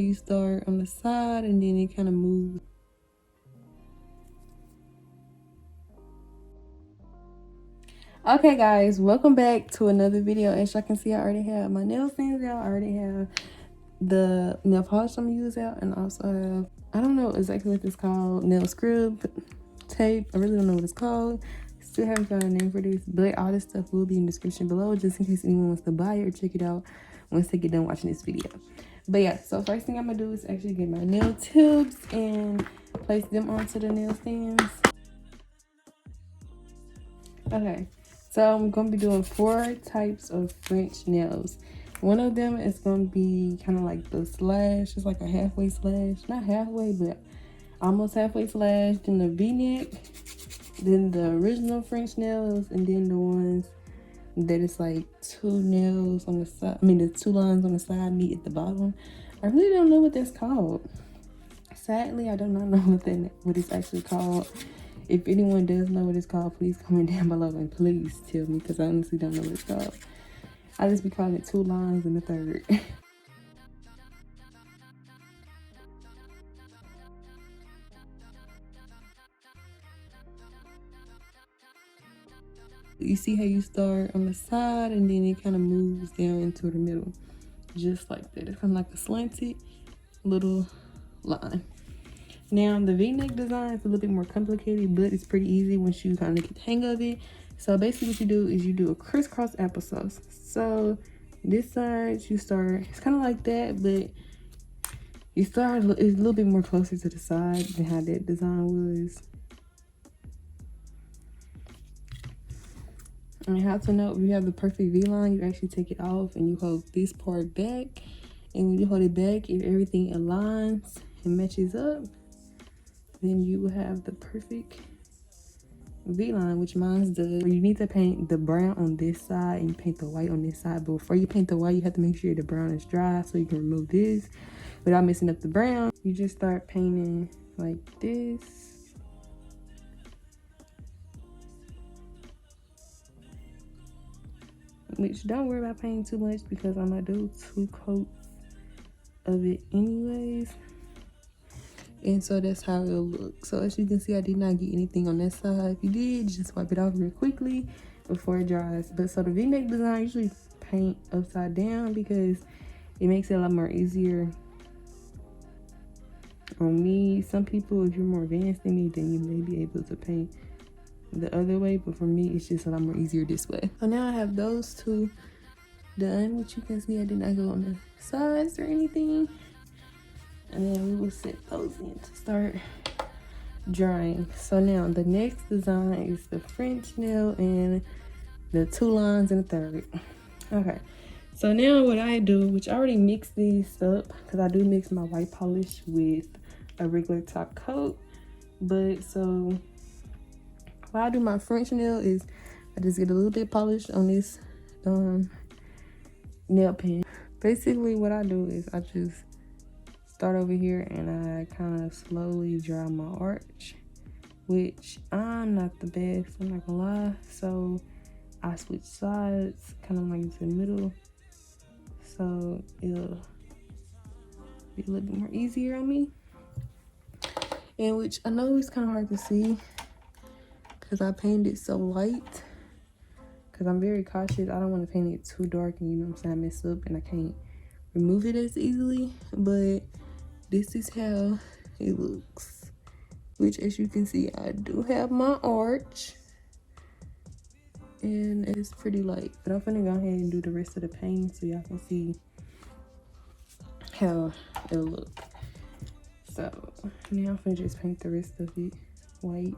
You start on the side and then it kind of moves. Okay guys, welcome back to another video. As y'all can see, I already have my nail stains out. I already have the nail polish I'm gonna use out, and also have, I don't know exactly what this called, nail scrub tape. I really don't know what it's called. Still haven't found a name for this, but all this stuff will be in the description below just in case anyone wants to buy it or check it out once they get done watching this video. But yeah, so first thing I'm gonna do is actually get my nail tips and place them onto the nail stands. Okay, so I'm gonna be doing 4 types of French nails. One of them is gonna be kind of like the slash. It's like a halfway slash, not halfway, but almost halfway slash. Then the V-neck, then the original French nails, and then the ones that is like 2 nails on the side. I mean, the 2 lines on the side meet at the bottom. I really don't know what that's called. Sadly, I do not know what it's actually called. If anyone does know what it's called, please comment down below and please tell me, because I honestly don't know what it's called. I just be calling it 2 lines and a third. You see how you start on the side and then it kind of moves down into the middle, just like that. It's kind of like a slanted little line. Now the V-neck design is a little bit more complicated, but it's pretty easy once you kind of get the hang of it. So basically what you do is you do a crisscross applesauce. So this side you start, it's kind of like that, but you start, it's a little bit more closer to the side than how that design was. And how to know if you have the perfect V-line, you actually take it off and you hold this part back. And when you hold it back, if everything aligns and matches up, then you will have the perfect V-line, which mine does. You need to paint the brown on this side and you paint the white on this side. But before you paint the white, you have to make sure the brown is dry so you can remove this without messing up the brown. You just start painting like this. Which, don't worry about painting too much because I'm gonna do 2 coats of it anyways. And so that's how it'll look. So as you can see, I did not get anything on that side. If you did, just wipe it off real quickly before it dries. But so the V-neck design, I usually paint upside down because it makes it a lot more easier on me. Some people, if you're more advanced than me, then you may be able to paint the other way, but for me it's just a lot more easier this way. So now I have those 2 done, which you can see I did not go on the sides or anything. And then we will set those in to start drying. So now the next design is the French nail and the 2 lines and a third. Okay, so now what I do, which I already mixed these up because I do mix my white polish with a regular top coat. But so while I do my French nail is I just get a little bit polished on this nail pen. Basically what I do is I just start over here and I kind of slowly draw my arch, which I'm not the best, I'm not gonna lie. So I switch sides kind of like to the middle, so it'll be a little bit more easier on me. And which I know it's kind of hard to see because I painted it so light, because I'm very cautious. I don't want to paint it too dark and, you know what I'm saying, I mess up and I can't remove it as easily. But this is how it looks, which as you can see, I do have my arch and it's pretty light. But I'm gonna go ahead and do the rest of the paint so y'all can see how it'll look. So now I'm gonna just paint the rest of it white.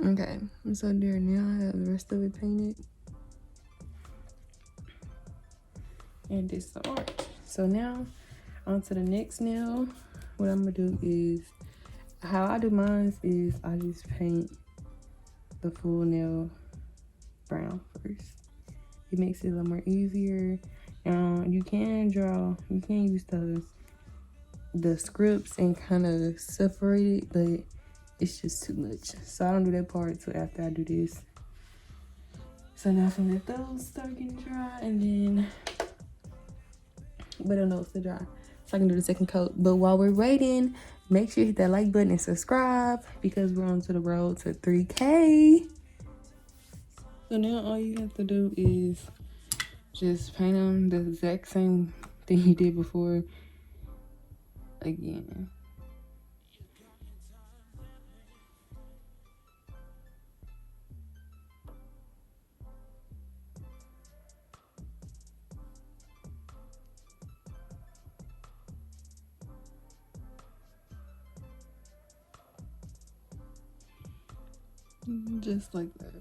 Okay, so there, now I have the rest of it painted. And this is the arch. So now on to the next nail. What I'm gonna do is, how I do mine is I just paint the full nail brown first. It makes it a little more easier. You can use the scripts and kind of separate it, but it's just too much. So I don't do that part till after I do this. So now I'm gonna let those start getting dry, and then but I know it's still dry, so I can do the second coat. But while we're waiting, make sure you hit that like button and subscribe because we're on to the road to 3K. So now all you have to do is just paint on the exact same thing you did before again. Just like that.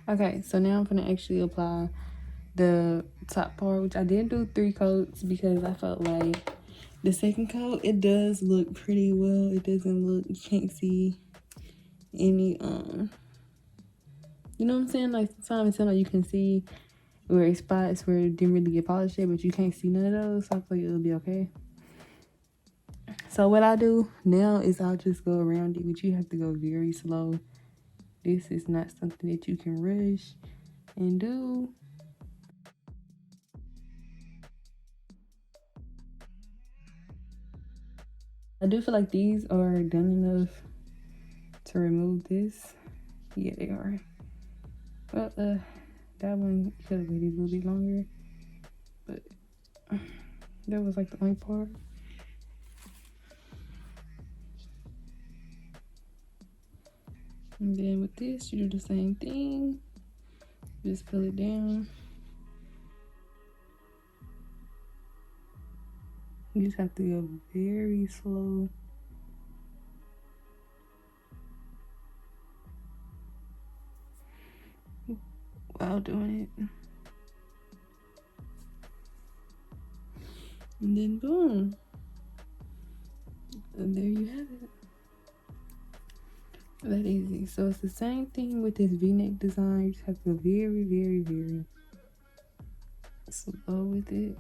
Okay, so now I'm gonna actually apply the top part, which I did do 3 coats because I felt like the second coat, it does look pretty well. It doesn't look, you can't see any, you know what I'm saying? Like sometimes it seems like you can see where it's spots where it didn't really get polished yet, but you can't see none of those. So I feel like it'll be okay. So what I do now is I'll just go around it, but you have to go very slow. This is not something that you can rush and do. I do feel like these are done enough to remove this. Yeah, they are. Well, that one could have waited a little bit longer, but that was like the only part. And then with this, you do the same thing. Just pull it down. You just have to go very slow. While doing it. And then boom. And there you have it. That easy. So it's the same thing with this V-neck design. You just have to go very, very, very slow with it.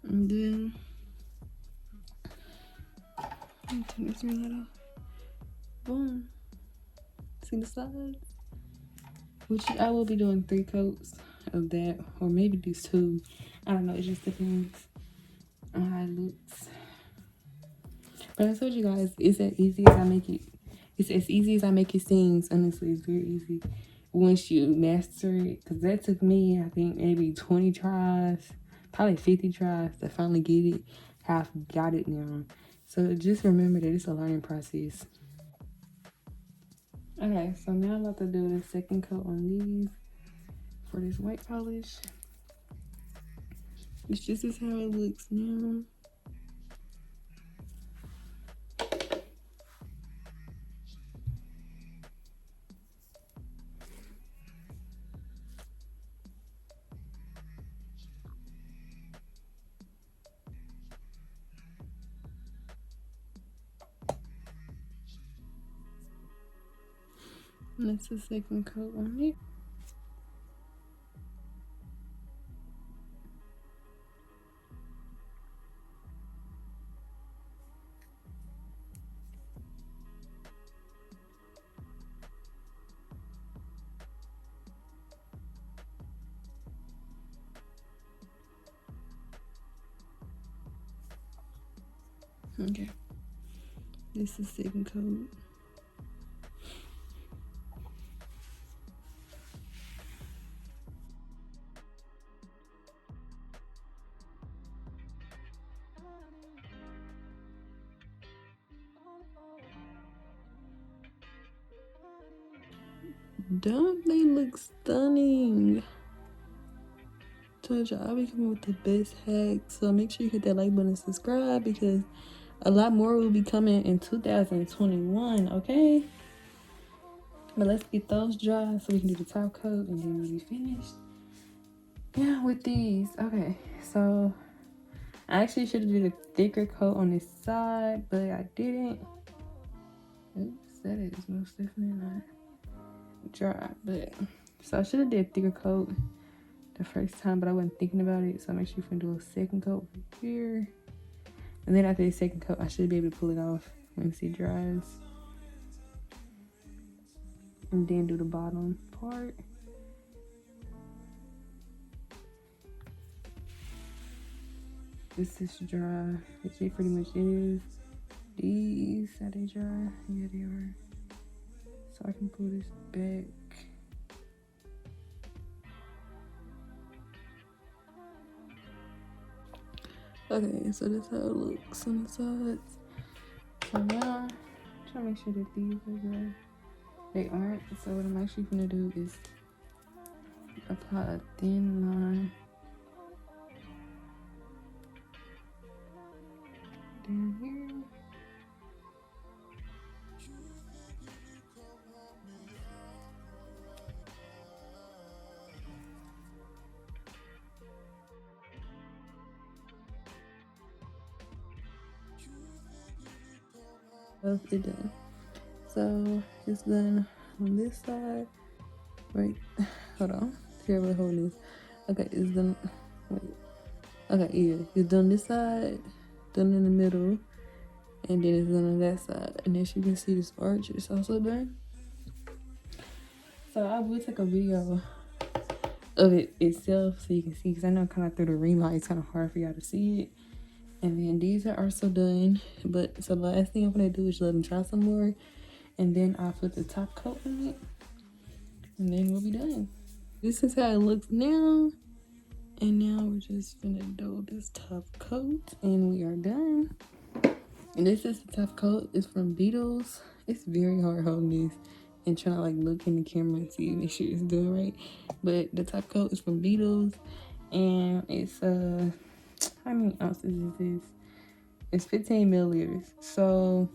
And then turn this ring light off. Boom. See the sides? Which I will be doing 3 coats of that, or maybe just 2. I don't know, it just depends on how it looks. But I told you guys, it's as easy as I make it. It's as easy as I make it seems. Honestly, it's very easy once you master it. Because that took me, I think, maybe 20 tries, probably 50 tries to finally get it how I've got it now. So just remember that it's a learning process. Okay, so now I'm about to do the second coat on these for this white polish. It's just as how it looks now. And that's the second coat on it. Okay, this is second coat. Don't they look stunning? Told you I'll be coming with the best hacks, so make sure you hit that like button and subscribe, because a lot more will be coming in 2021, okay? But let's get those dry so we can do the top coat and then we'll be finished. Yeah, with these. Okay, so I actually should have did a thicker coat on this side, but I didn't. Oops, that is most definitely not dry. But so I should have did a thicker coat the first time, but I wasn't thinking about it. So I'm actually gonna do a second coat right here, and then after the second coat, I should be able to pull it off once it dries, and then do the bottom part. This is dry, which it pretty much is. These, are they dry? Yeah, they are. So I can pull this back. Okay, so that's how it looks on the sides. So now, I'm trying to make sure that these are dry. They aren't. So what I'm actually gonna do is apply a thin line down here. It done. So it's done on this side. Right, hold on. Terrible holding this. Okay, it's done. Wait. Okay, yeah, it's done this side, done in the middle, and then it's done on that side. And as you can see, this arch is also done. So I will take a video of it itself so you can see, because I know kind of through the ring light it's kind of hard for y'all to see it. And then these are also done, but so the last thing I'm gonna do is let them dry some more, and then I'll put the top coat on it, and then we'll be done. This is how it looks now, and now we're just gonna do this top coat and we are done. And this is the top coat. It's from Bettles. It's very hard holding this and trying to like look in the camera and see, make sure it's doing right. But the top coat is from Bettles, and it's how many ounces is this? It's 15 milliliters. So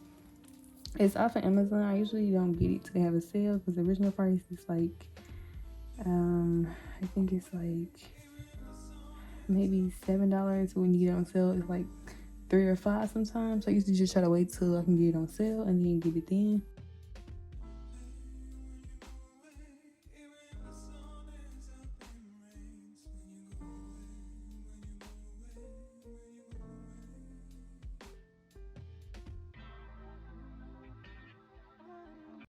it's off of Amazon. I usually don't get it till they have a sale, because the original price is like I think it's like maybe $7. When you get it on sale, it's like $3 or $5 sometimes. So I usually just try to wait till I can get it on sale and then get it then.